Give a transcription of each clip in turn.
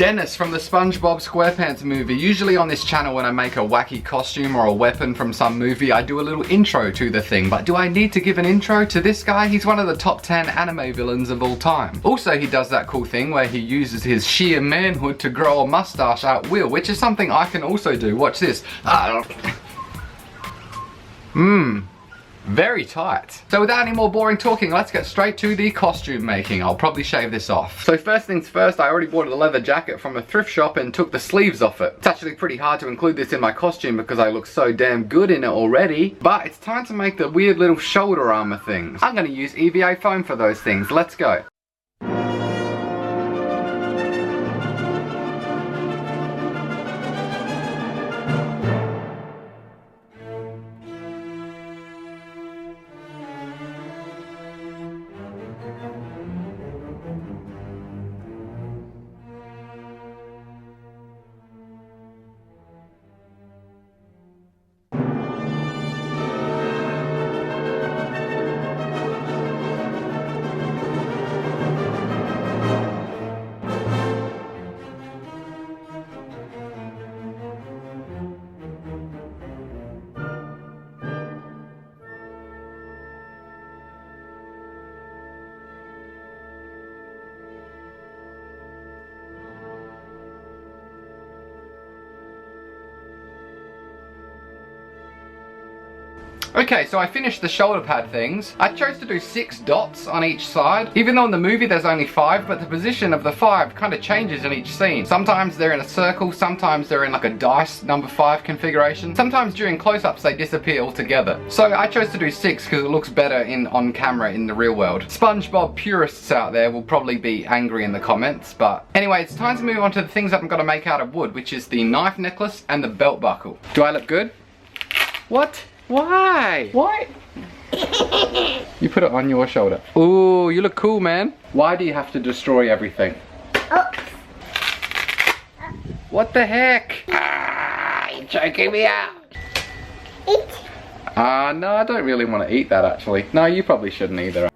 Dennis from the Spongebob Squarepants movie. Usually on this channel when I make a wacky costume or a weapon from some movie, I do a little intro to the thing. But do I need to give an intro to this guy? He's one of the top 10 anime villains of all time. Also, he does that cool thing where he uses his sheer manhood to grow a mustache at will, which is something I can also do. Watch this. Very tight. So without any more boring talking, let's get straight to the costume making. I'll probably shave this off. So first things first, I already bought a leather jacket from a thrift shop and took the sleeves off it. It's actually pretty hard to include this in my costume because I look so damn good in it already. But it's time to make the weird little shoulder armor things. I'm gonna use EVA foam for those things. Let's go. Okay, so I finished the shoulder pad things. I chose to do 6 dots on each side. Even though in the movie there's only 5, but the position of the 5 kind of changes in each scene. Sometimes they're in a circle, sometimes they're in like a dice number 5 configuration. Sometimes during close-ups they disappear altogether. So I chose to do 6 because it looks better on camera in the real world. SpongeBob purists out there will probably be angry in the comments, but anyway, it's time to move on to the things that I'm gonna make out of wood, which is the knife necklace and the belt buckle. Do I look good? What? Why? Why? You put it on your shoulder. Ooh, you look cool, man. Why do you have to destroy everything? Oops. What the heck? You're choking me out. Eat. No, I don't really want to eat that actually. No, you probably shouldn't either.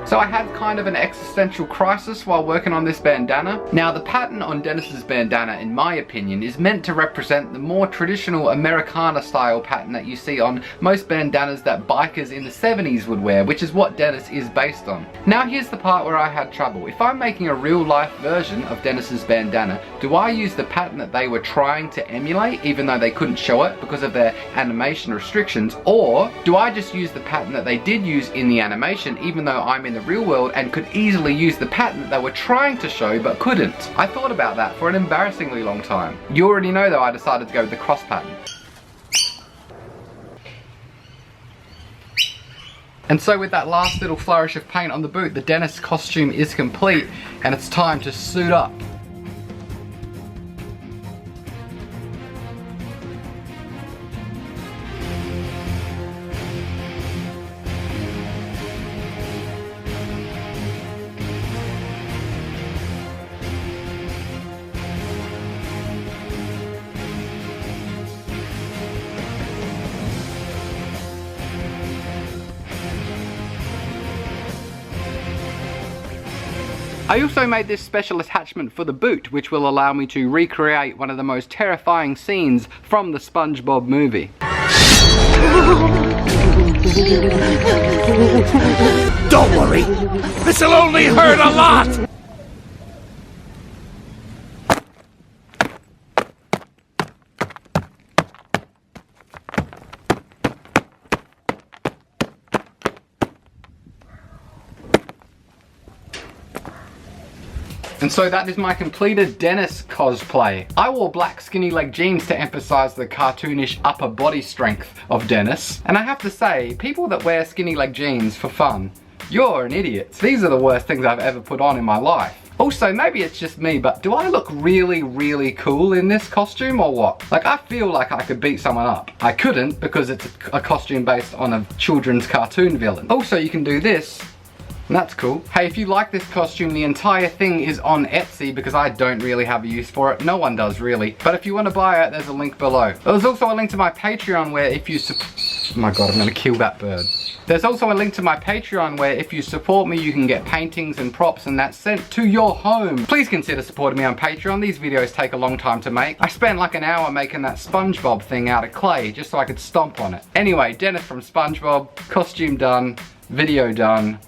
So I had kind of an existential crisis while working on this bandana. Now the pattern on Dennis's bandana, in my opinion, is meant to represent the more traditional Americana style pattern that you see on most bandanas that bikers in the 70s would wear, which is what Dennis is based on. Now here's the part where I had trouble. If I'm making a real life version of Dennis's bandana, do I use the pattern that they were trying to emulate even though they couldn't show it because of their animation restrictions, or do I just use the pattern that they did use in the animation even though I'm in the real world and could easily use the pattern that they were trying to show but couldn't? I thought about that for an embarrassingly long time. You already know though I decided to go with the cross pattern. And so with that last little flourish of paint on the boot, the Dennis costume is complete and it's time to suit up. I also made this special attachment for the boot, which will allow me to recreate one of the most terrifying scenes from the SpongeBob movie. Don't worry, this'll only hurt a lot! And so that is my completed Dennis cosplay. I wore black skinny leg jeans to emphasize the cartoonish upper body strength of Dennis. And I have to say, people that wear skinny leg jeans for fun, you're an idiot. These are the worst things I've ever put on in my life. Also, maybe it's just me, but do I look really, really cool in this costume or what? Like, I feel like I could beat someone up. I couldn't because it's a costume based on a children's cartoon villain. Also, you can do this. And that's cool. Hey, if you like this costume, the entire thing is on Etsy because I don't really have a use for it. No one does, really. But if you want to buy it, there's a link below. There's also a link to my Patreon where if you oh my god, I'm gonna kill that bird. There's also a link to my Patreon where if you support me, you can get paintings and props and that's sent to your home. Please consider supporting me on Patreon. These videos take a long time to make. I spent like an hour making that SpongeBob thing out of clay just so I could stomp on it. Anyway, Dennis from SpongeBob, costume done, video done.